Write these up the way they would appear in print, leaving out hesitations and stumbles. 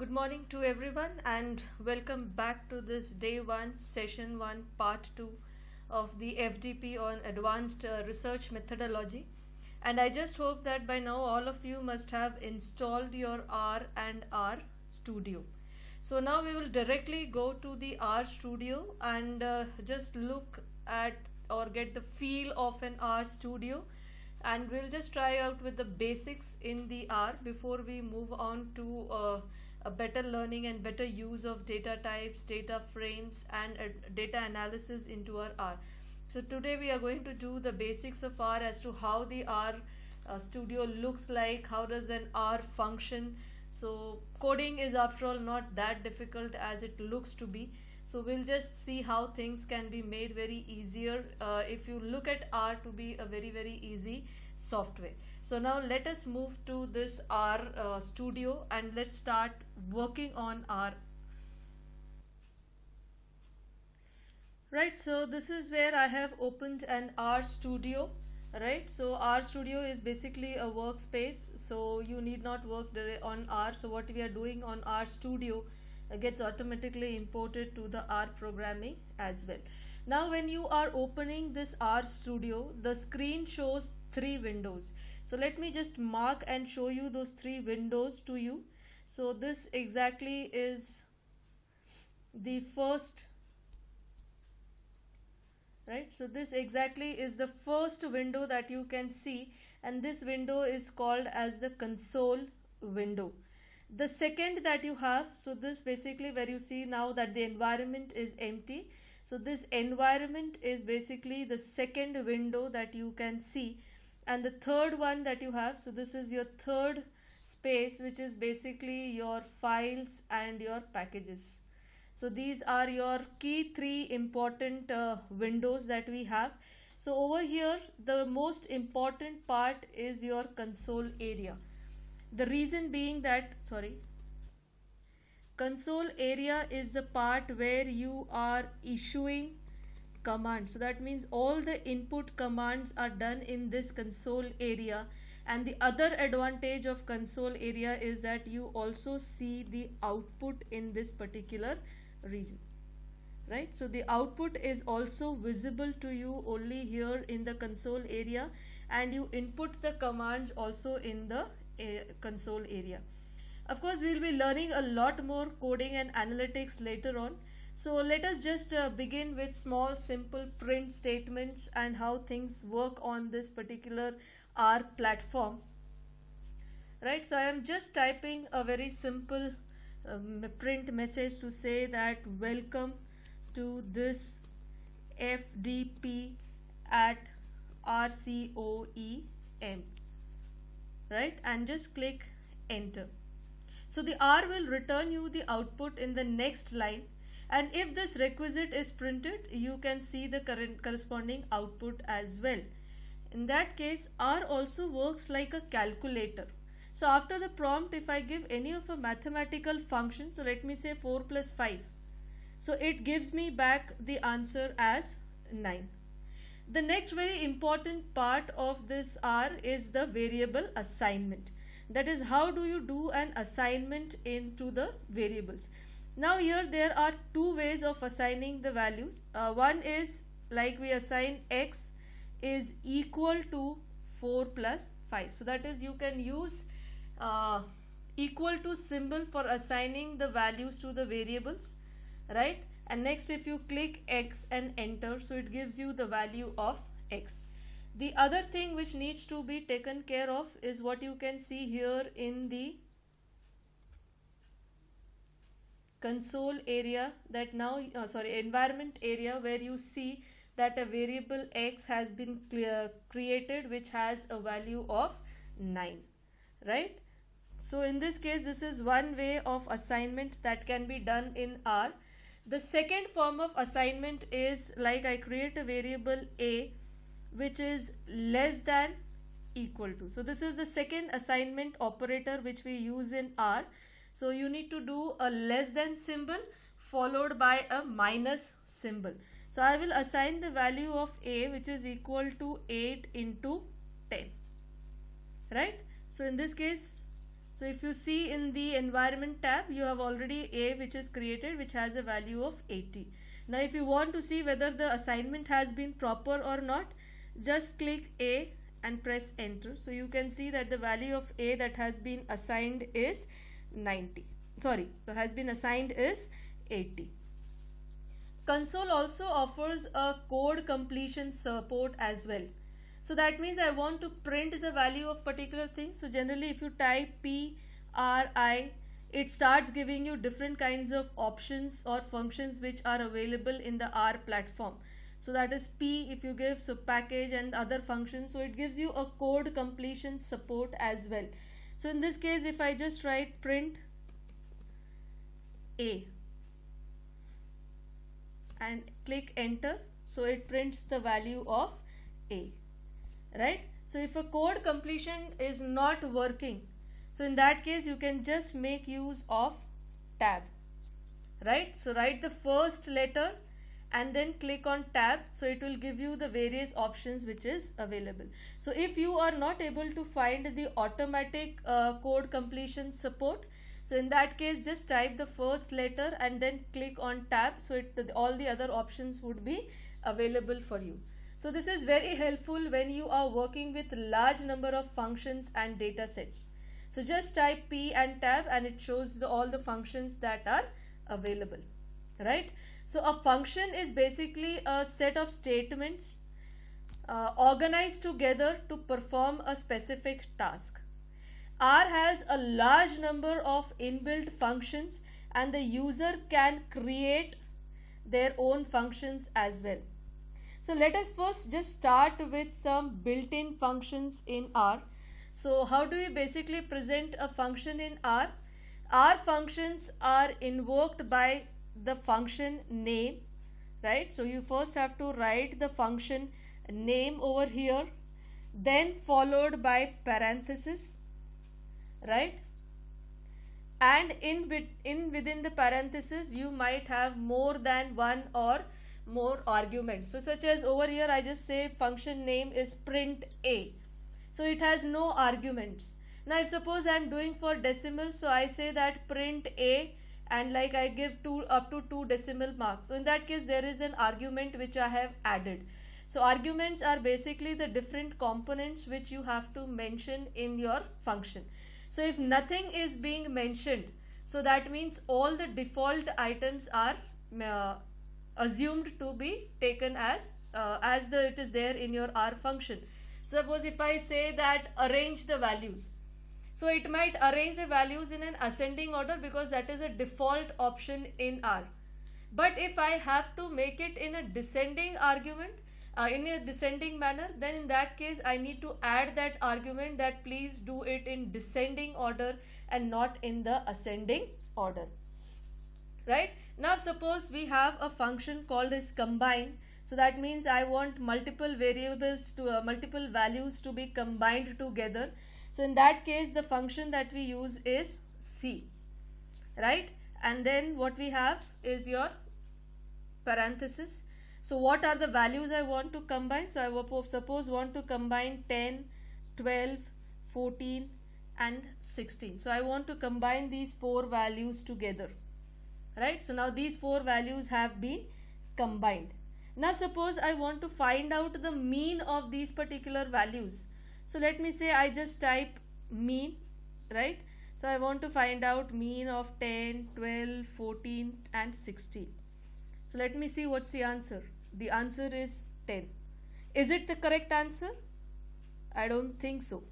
Good morning to everyone and welcome back to this day 1 session 1 part 2 of the FDP on advanced research methodology. And I just hope that by now all of you must have installed your R and R Studio. So now we will directly go to the R Studio and just look at or get the feel of an R Studio, and we'll just try out with the basics in the R before we move on to a better learning and better use of data types, data frames and data analysis into our R. So today we are going to do the basics of R as to how the R Studio looks like, how does an R function. So coding is after all not that difficult as it looks to be. So we'll just see how things can be made very easier if you look at R to be a very easy software. So now let us move to this R Studio and let's start working on R. Right, so this is where I have opened an R Studio. Right, so R Studio is basically a workspace, so you need not work on R. So what we are doing on R Studio gets automatically imported to the R programming as well. Now when you are opening this R Studio, the screen shows 3 windows. So let me just mark and show you those 3 windows to you. So this exactly is the first, right? So this exactly is the first window that you can see, and this window is called as the console window. The second that you have, so this basically where you see now that the environment is empty. So this environment is basically the second window that you can see. And the third one that you have, so this is your third space, which is basically your files and your packages. So these are your key 3 important windows that we have. So over here, the most important part is your console area. The reason being that, console area is the part where you are issuing commands. So that means all the input commands are done in this console area. And the other advantage of console area is that you also see the output in this particular region. Right, so the output is also visible to you only here in the console area, and you input the commands also in the console area. Of course, we will be learning a lot more coding and analytics later on. So let us just begin with small simple print statements and how things work on this particular R platform. Right, so I am just typing a very simple print message to say that welcome to this FDP at RCOEM, right, and just click enter. So the R will return you the output in the next line, and if this requisite is printed, you can see the corresponding output as well. In that case, R also works like a calculator. So after the prompt, if I give any of a mathematical function, so let me say 4 plus 5, so it gives me back the answer as 9. The next very important part of this R is the variable assignment. That is, how do you do an assignment into the variables. Now here there are 2 ways of assigning the values. One is like we assign x is equal to 4 plus 5. So that is, you can use equal to symbol for assigning the values to the variables, right? And next, if you click x and enter, so it gives you the value of x. The other thing which needs to be taken care of is what you can see here in the console area, that now environment area, where you see that a variable x has been created which has a value of 9, right? So in this case, this is one way of assignment that can be done in R. The second form of assignment is like I create a variable a which is less than equal to. So this is the second assignment operator which we use in R. So you need to do a less than symbol followed by a minus symbol. So I will assign the value of a which is equal to 8 into 10, right? So in this case, So if you see in the environment tab, you have already A which is created, which has a value of 80. Now if you want to see whether the assignment has been proper or not, just click A and press enter. So you can see that the value of A that has been assigned is 90. Sorry, has been assigned is 80. Console also offers a code completion support as well. So that means I want to print the value of particular thing. So generally if you type PRI, it starts giving you different kinds of options or functions which are available in the R platform. So that is P if you give, so package and other functions. So it gives you a code completion support as well. So in this case, if I just write print A and click enter, so it prints the value of A, right? So if a code completion is not working, so in that case you can just make use of tab, right? So write the first letter and then click on tab, so it will give you the various options which is available. So if you are not able to find the automatic code completion support, so in that case just type the first letter and then click on tab, so all the other options would be available for you. So this is very helpful when you are working with large number of functions and data sets. So just type P and tab and it shows all the functions that are available, right? So a function is basically a set of statements organized together to perform a specific task. R has a large number of inbuilt functions and the user can create their own functions as well. So let us first just start with some built-in functions in R. So how do we basically present a function in R? R functions are invoked by the function name, right? So you first have to write the function name over here, then followed by parenthesis, right? And within the parenthesis you might have more than one or more arguments. So such as over here I just say function name is print A, so it has no arguments. Now if suppose I am doing for decimal, so I say that print A and like I give up to 2 decimal marks. So in that case there is an argument which I have added. So arguments are basically the different components which you have to mention in your function. So if nothing is being mentioned, so that means all the default items are assumed to be taken as it is there in your R function. Suppose if I say that arrange the values, so it might arrange the values in an ascending order because that is a default option in R. But if I have to make it in a descending argument, in a descending manner, then in that case I need to add that argument that please do it in descending order and not in the ascending order, right? Now suppose we have a function called as combine. So that means I want multiple variables to multiple values to be combined together. So in that case the function that we use is C, right? And then what we have is your parenthesis. So what are the values I want to combine? So I suppose want to combine 10, 12, 14 and 16. So I want to combine these 4 values together, right? So now these 4 values have been combined. Now suppose I want to find out the mean of these particular values. So let me say I just type mean, right? So I want to find out mean of 10, 12, 14 and 16. So let me see what's the answer. The answer is 10. Is it the correct answer? I don't think so.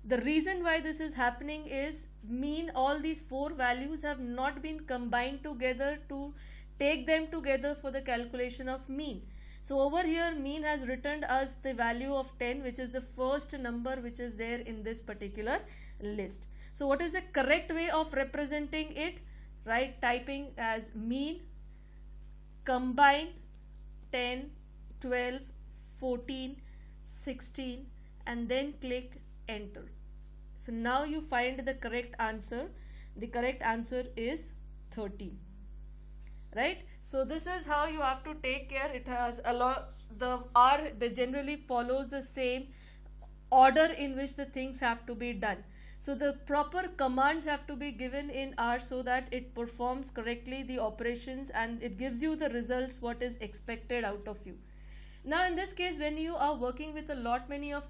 The reason why this is happening is mean, all these 4 values have not been combined together to take them together for the calculation of mean. So over here mean has returned us the value of 10, which is the first number which is there in this particular list. So what is the correct way of representing it? Right, typing as mean combine 10, 12, 14, 16 and then click enter. So now you find the correct answer. The correct answer is 13, right? So this is how you have to take care. It has a lot, the R generally follows the same order in which the things have to be done. So the proper commands have to be given in R so that it performs correctly the operations and it gives you the results what is expected out of you. Now in this case, when you are working with a lot many of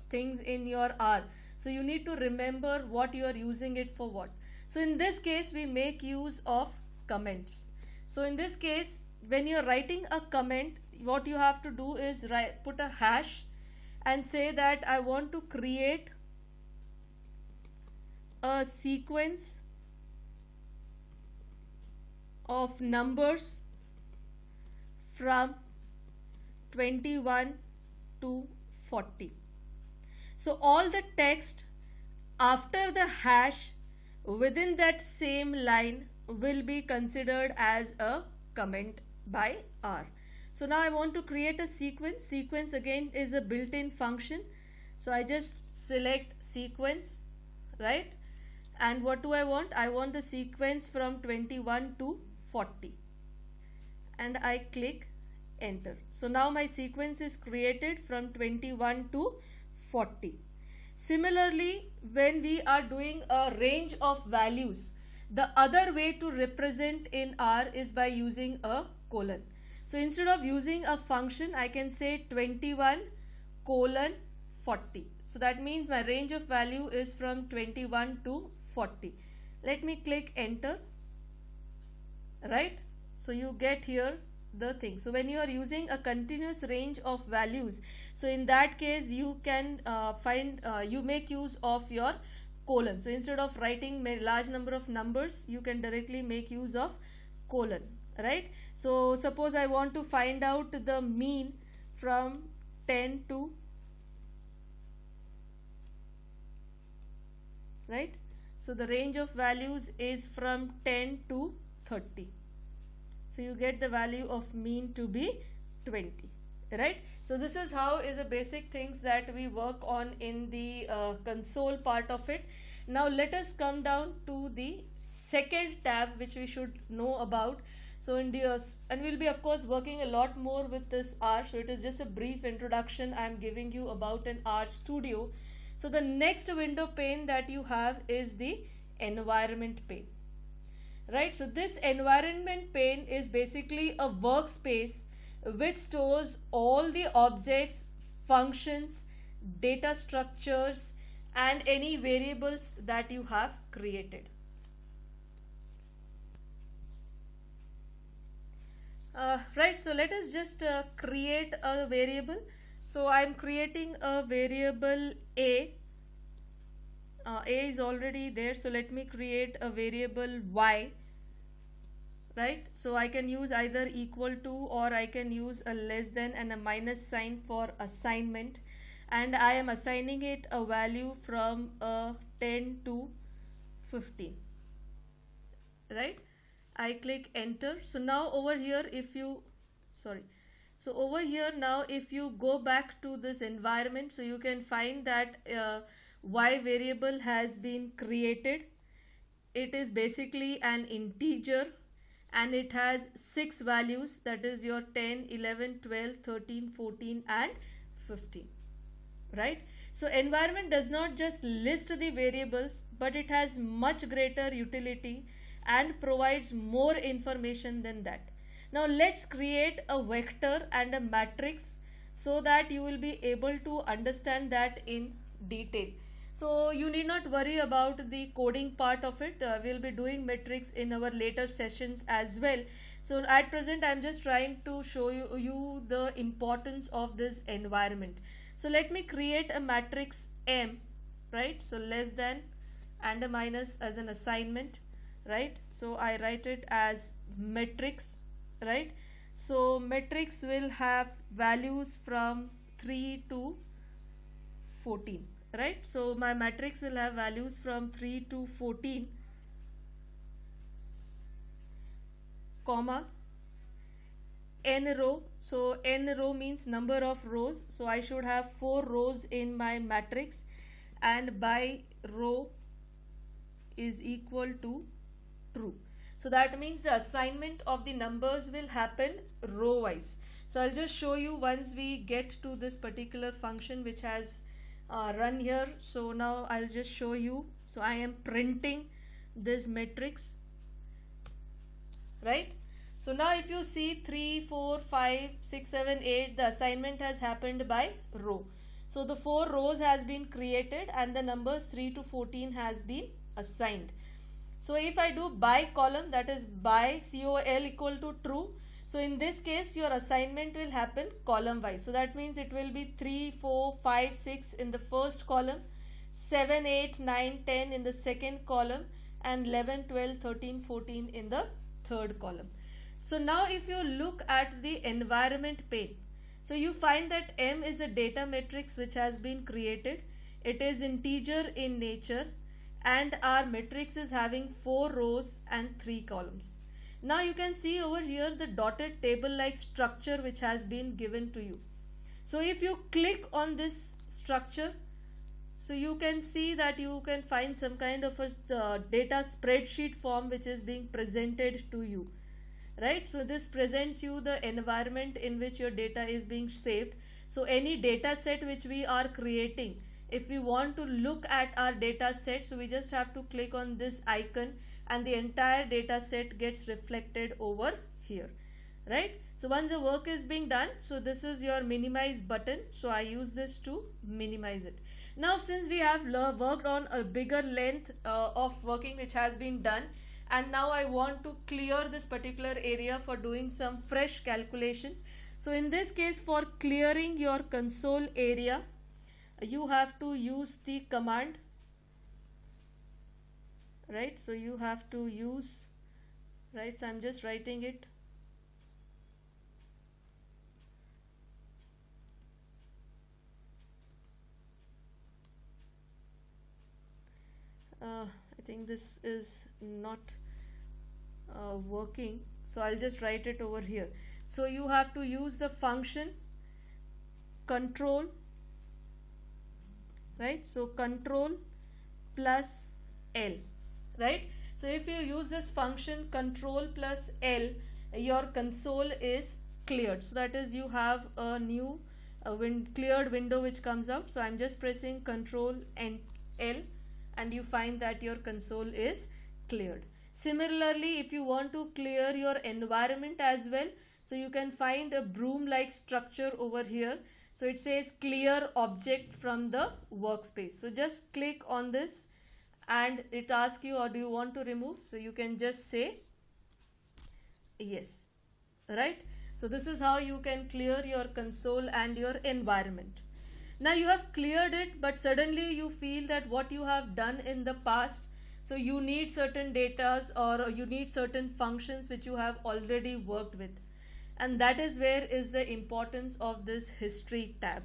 things in your R, so you need to remember what you are using it for what. So in this case, we make use of comments. So in this case, when you are writing a comment, what you have to do is put a hash and say that I want to create a sequence of numbers from 21 to 40. So all the text after the hash within that same line will be considered as a comment by R. So now I want to create a sequence. Sequence again is a built-in function. So I just select sequence, right? And what do I want? I want the sequence from 21 to 40. And I click enter. So now my sequence is created from 21 to 40. Similarly, when we are doing a range of values, the other way to represent in R is by using a colon. So instead of using a function, I can say 21 colon 40. So that means my range of value is from 21 to 40. Let me click enter, right? So you get here the thing. So when you are using a continuous range of values, so in that case you can you make use of your colon. So instead of writing a large number of numbers, you can directly make use of colon, right? So suppose I want to find out the mean from 10 to, right? So the range of values is from 10 to 30. So you get the value of mean to be 20, right? So this is how is the basic things that we work on in the console part of it. Now let us come down to the second tab which we should know about. So in the and we'll be of course working a lot more with this R. So it is just a brief introduction I am giving you about an R Studio. So the next window pane that you have is the environment pane. Right, so this environment pane is basically a workspace which stores all the objects, functions, data structures and any variables that you have created. Right, so let us just create a variable. So I am creating a variable A. A is already there, so let me create a variable Y, right? So I can use either equal to or I can use a less than and a minus sign for assignment, and I am assigning it a value from 10 to 15, right? I click enter. So now over here if you now if you go back to this environment, so you can find that Y variable has been created. It is basically an integer and it has 6 values, that is your 10, 11, 12, 13, 14 and 15, right? So environment does not just list the variables, but it has much greater utility and provides more information than that. Now let's create a vector and a matrix so that you will be able to understand that in detail. So you need not worry about the coding part of it. We'll be doing metrics in our later sessions as well. So at present I'm just trying to show you the importance of this environment. So let me create a matrix M, right? So less than and a minus as an assignment, right? So I write it as matrix, right? So matrix will have values from 3 to 14. Right, so my matrix will have values from 3 to 14, comma n row. So n row means number of rows, so I should have 4 rows in my matrix, and by row is equal to true. So that means the assignment of the numbers will happen row wise. So I'll just show you once we get to this particular function which has run here. So now I'll just show you. So I am printing this matrix, right? So now if you see 3, 4, 5, 6, 7, 8, the assignment has happened by row. So the 4 rows has been created and the numbers 3 to 14 has been assigned. So if I do by column, that is by COL equal to true. So in this case your assignment will happen column wise. So that means it will be 3, 4, 5, 6 in the first column, 7, 8, 9, 10 in the second column, and 11, 12, 13, 14 in the third column. So now if you look at the environment pane, so you find that M is a data matrix which has been created. It is integer in nature and our matrix is having 4 rows and 3 columns. Now you can see over here the dotted table like structure which has been given to you. So if you click on this structure, so you can see that you can find some kind of a data spreadsheet form which is being presented to you, right? So this presents you the environment in which your data is being saved. So any data set which we are creating, if we want to look at our data set, so we just have to click on this icon and the entire data set gets reflected over here, right? So once the work is being done, so this is your minimize button. So I use this to minimize it. Now since we have worked on a bigger length of working which has been done, and now I want to clear this particular area for doing some fresh calculations. So in this case, for clearing your console area, you have to use the command, right? So you have to use, right? So I'm just writing it. I think this is not working, so I'll just write it over here. So you have to use the function control, right? So control plus L, right? So if you use this function control plus L, your console is cleared. So that is, you have a new cleared window which comes out. So I'm just pressing control and L and you find that your console is cleared. Similarly, if you want to clear your environment as well, so you can find a broom like structure over here. So it says clear object from the workspace. So just click on this and it asks you, or do you want to remove? So you can just say yes, right? So this is how you can clear your console and your environment. Now you have cleared it, but suddenly you feel that what you have done in the past, so you need certain datas or you need certain functions which you have already worked with. And that is where is the importance of this history tab,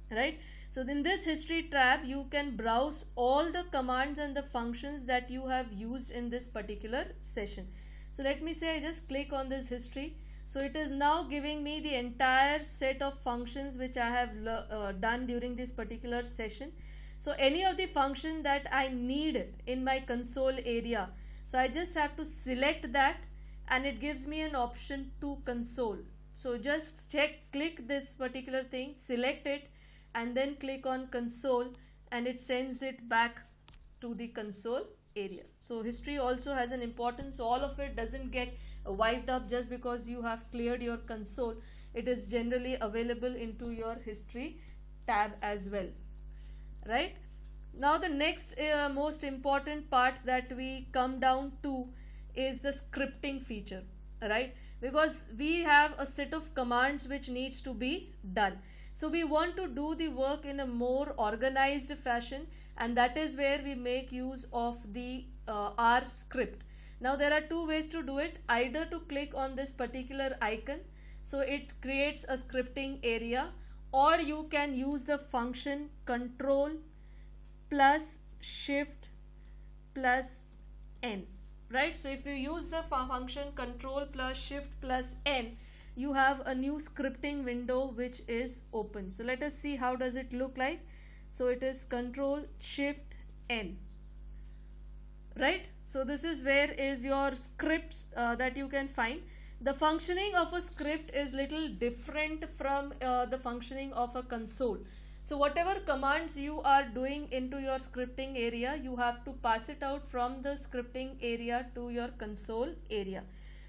right? So in this history tab, you can browse all the commands and the functions that you have used in this particular session. So let me say I just click on this history. So it is now giving me the entire set of functions which I have done during this particular session. So any of the function that I need in my console area, so I just have to select that and it gives me an option to console. So just click this particular thing, select it and then click on console and it sends it back to the console area. So history also has an importance. So all of it doesn't get wiped up just because you have cleared your console. It is generally available into your history tab as well, right? Now the next most important part that we come down to is the scripting feature, right? Because we have a set of commands which needs to be done. So we want to do the work in a more organized fashion, and that is where we make use of the R script. Now there are two ways to do it, either to click on this particular icon, so it creates a scripting area, or you can use the function control plus shift plus N, right? So if you use the function control plus shift plus N, you have a new scripting window which is open. So let us see how does it look like. So it is control shift N, right? So this is where is your scripts that you can find. The functioning of a script is little different from the functioning of a console. So whatever commands you are doing into your scripting area, you have to pass it out from the scripting area to your console area.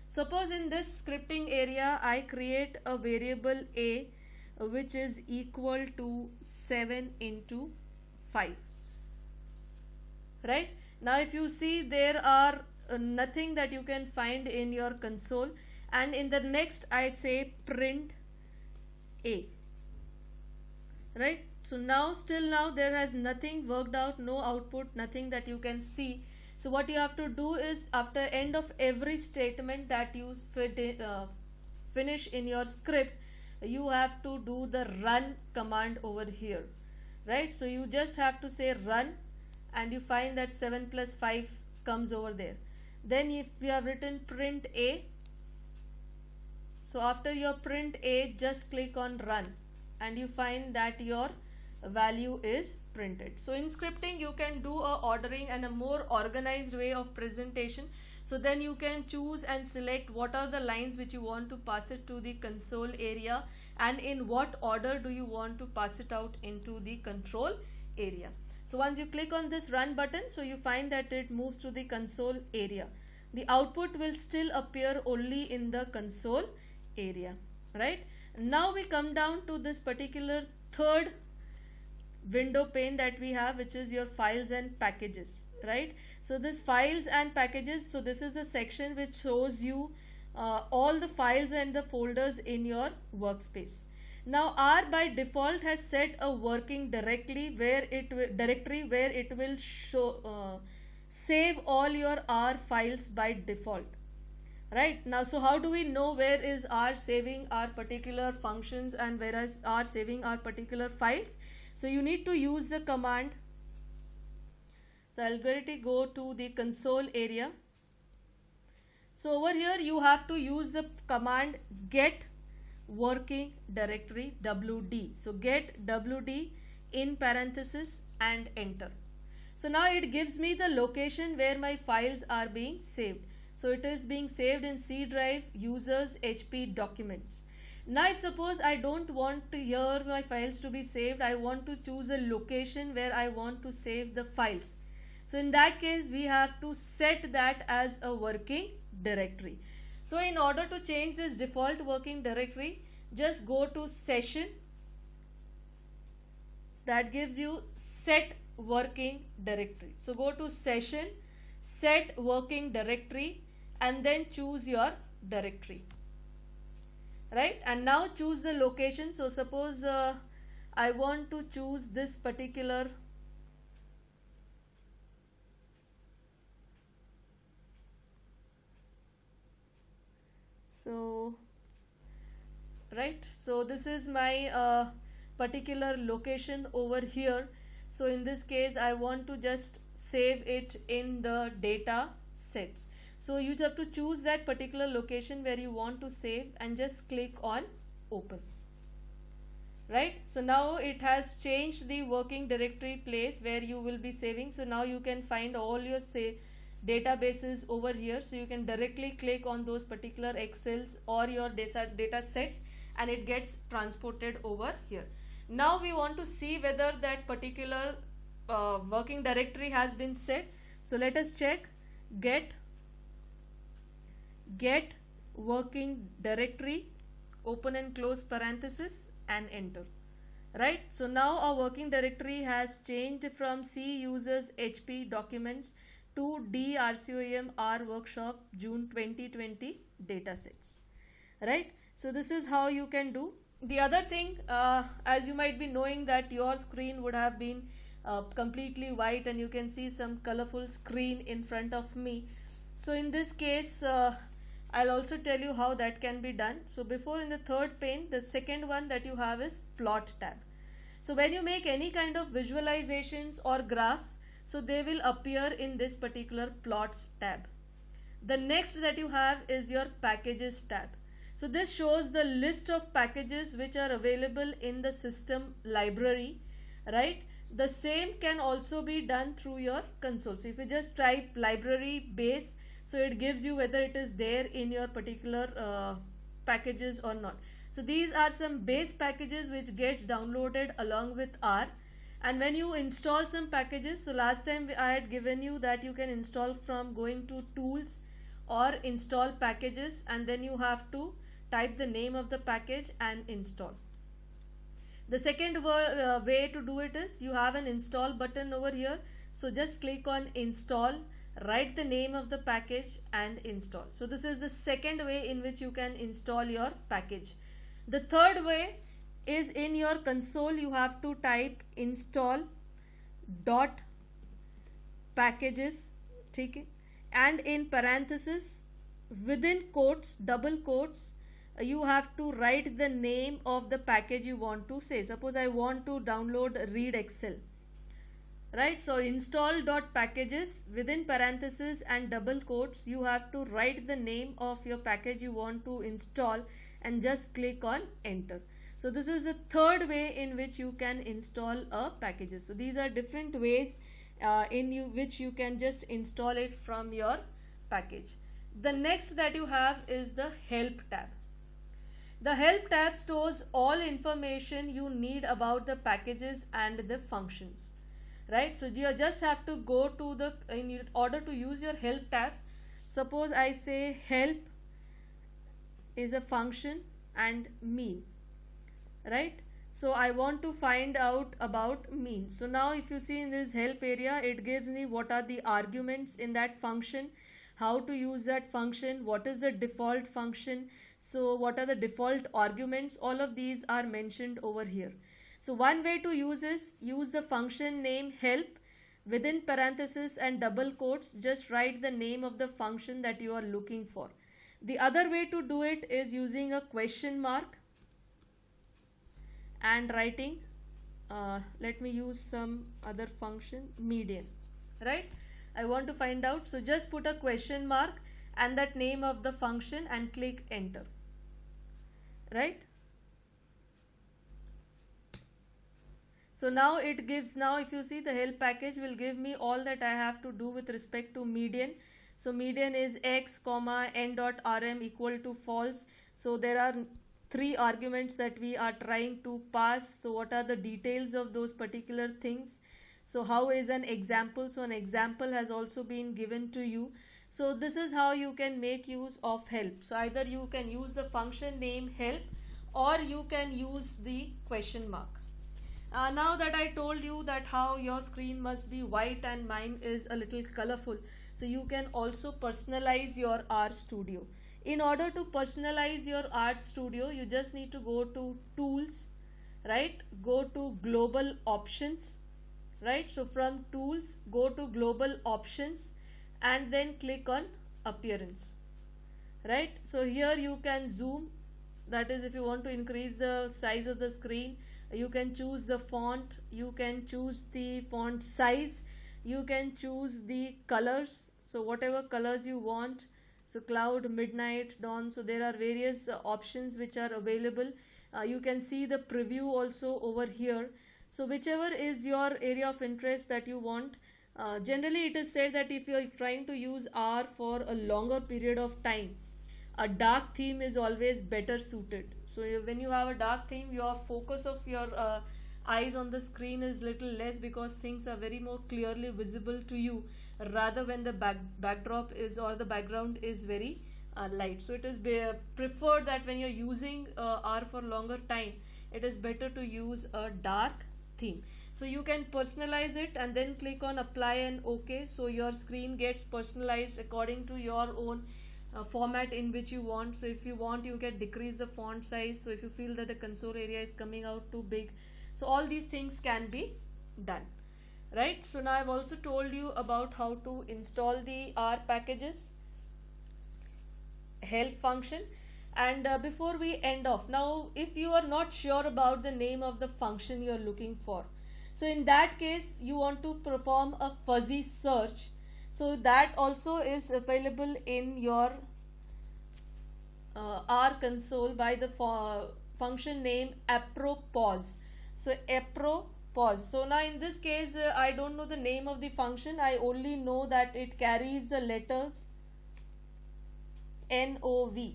Suppose in this scripting area I create a variable a which is equal to 7 into 5. Right? Now if you see, there are nothing that you can find in your console, and in the next I say print a. Right? So now still now there has nothing worked out, no output, nothing that you can see. So what you have to do is, after end of every statement that you finish in your script, you have to do the run command over here. Right? So you just have to say run, and you find that 7 plus 5 comes over there. Then if we have written print a, so after your print a, just click on run, and you find that your value is printed. So in scripting you can do a ordering and a more organized way of presentation. So then you can choose and select what are the lines which you want to pass it to the console area, and in what order do you want to pass it out into the control area. So once you click on this run button, so you find that it moves to the console area. The output will still appear only in the console area. Right? Now we come down to this particular third window pane that we have, which is your files and packages. Right? So this files and packages, so this is the section which shows you all the files and the folders in your workspace. Now R by default has set a working directory where it will show save all your R files by default. Right? Now, so how do we know where is R saving our particular functions and where is R saving our particular files? So you need to use the command. So I'll directly go to the console area. So over here you have to use the command get working directory wd. So get wd in parenthesis and enter. So now it gives me the location where my files are being saved. So it is being saved in C drive users HP documents. Now if suppose I don't want to here my files to be saved, I want to choose a location where I want to save the files. So in that case we have to set that as a working directory. So in order to change this default working directory, just go to session, that gives you set working directory. So go to session, set working directory, and then choose your directory. Right? And now choose the location. So suppose I want to choose this particular right, so this is my particular location over here. So in this case I want to just save it in the data sets. So you have to choose that particular location where you want to save and just click on open. Right? So now it has changed the working directory place where you will be saving. So now you can find all your databases over here. So you can directly click on those particular Excels or your data sets and it gets transported over here. Now we want to see whether that particular working directory has been set. So let us check get working directory, open and close parenthesis and enter. Right? So now our working directory has changed from C users HP documents to D RCOM R workshop June 2020 datasets. Right? So this is how you can do. The other thing, as you might be knowing that your screen would have been completely white and you can see some colorful screen in front of me. So in this case I'll also tell you how that can be done. So before, in the third pane, the second one that you have is plot tab. So when you make any kind of visualizations or graphs, so they will appear in this particular plots tab. The next that you have is your packages tab. So this shows the list of packages which are available in the system library, right? The same can also be done through your console. So if you just type library base, so it gives you whether it is there in your particular packages or not. So these are some base packages which gets downloaded along with R. And when you install some packages, so last time I had given you that you can install from going to tools or install packages, and then you have to type the name of the package and install. The second way to do it is you have an install button over here. So just click on install, write the name of the package and install. So this is the second way in which you can install your package. The third way is in your console you have to type install dot packages, okay, and in parenthesis within quotes, double quotes, you have to write the name of the package you want to say. Suppose I want to download read excel, right? So install dot packages within parenthesis and double quotes, you have to write the name of your package you want to install and just click on enter. So this is the third way in which you can install a packages. So these are different ways which you can just install it from your package. The next that you have is the help tab. The help tab stores all information you need about the packages and the functions, right? So you just have to go to the, in order to use your help tab, suppose I say help is a function and mean, right? So I want to find out about mean. So now if you see in this help area, it gives me what are the arguments in that function, how to use that function, what is the default function, so what are the default arguments, all of these are mentioned over here. So one way to use is use the function name help within parenthesis and double quotes, just write the name of the function that you are looking for. The other way to do it is using a question mark and writing, let me use some other function, median, right? I want to find out, so just put a question mark and that name of the function and click enter, right? So now it gives, now if you see the help package will give me all that I have to do with respect to median. So median is x comma n.rm equal to false. So there are 3 arguments that we are trying to pass. So what are the details of those particular things? So how is an example? So an example has also been given to you. So this is how you can make use of help. So either you can use the function name help or you can use the question mark. Now that I told you that how your screen must be white and mine is a little colorful, so you can also personalize your RStudio. In order to personalize your RStudio, you just need to go to tools, right? Go to global options, right? So from tools, go to global options and then click on appearance, right? So here you can zoom, that is if you want to increase the size of the screen, you can choose the font, you can choose the font size, you can choose the colors, so whatever colors you want, so cloud, midnight, dawn, so there are various options which are available. You can see the preview also over here. So whichever is your area of interest that you want. Generally it is said that if you are trying to use R for a longer period of time, a dark theme is always better suited. So when you have a dark theme, your focus of your eyes on the screen is little less because things are very more clearly visible to you, rather when the backdrop is or the background is very light. So it is preferred that when you're using R for longer time, it is better to use a dark theme. So you can personalize it and then click on apply and OK. So your screen gets personalized according to your own format in which you want. So if you want, you can decrease the font size. So if you feel that the console area is coming out too big, so all these things can be done, right? So now I've also told you about how to install the R packages, help function. And before we end off, now if you are not sure about the name of the function you are looking for, so in that case you want to perform a fuzzy search. So that also is available in your R console by the function name appropause. So appropause. So now in this case I don't know the name of the function, I only know that it carries the letters NOV,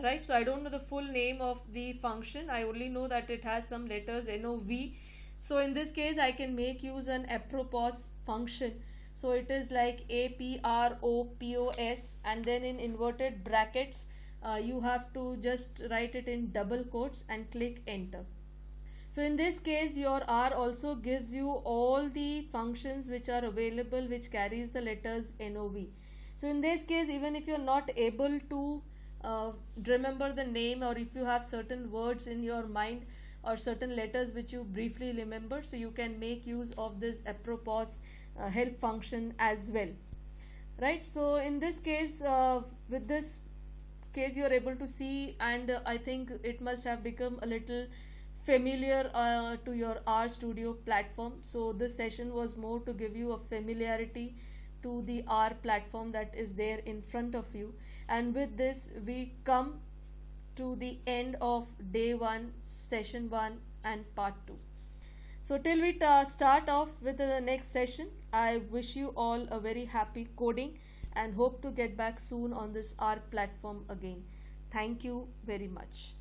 right? So I don't know the full name of the function. I only know that it has some letters NOV. So in this case I can make use an apropos function. So it is like APROPOS, and then in inverted brackets you have to just write it in double quotes and click enter. So in this case your R also gives you all the functions which are available which carries the letters NOV. So in this case, even if you're not able to remember the name, or if you have certain words in your mind or certain letters which you briefly remember, so you can make use of this apropos help function as well, right? So in this case, with this case you are able to see, and I think it must have become a little familiar to your RStudio platform. So this session was more to give you a familiarity to the R platform that is there in front of you. And with this we come to the end of day 1, session 1 and part 2. So till we start off with the next session, I wish you all a very happy coding and hope to get back soon on this R platform again. Thank you very much.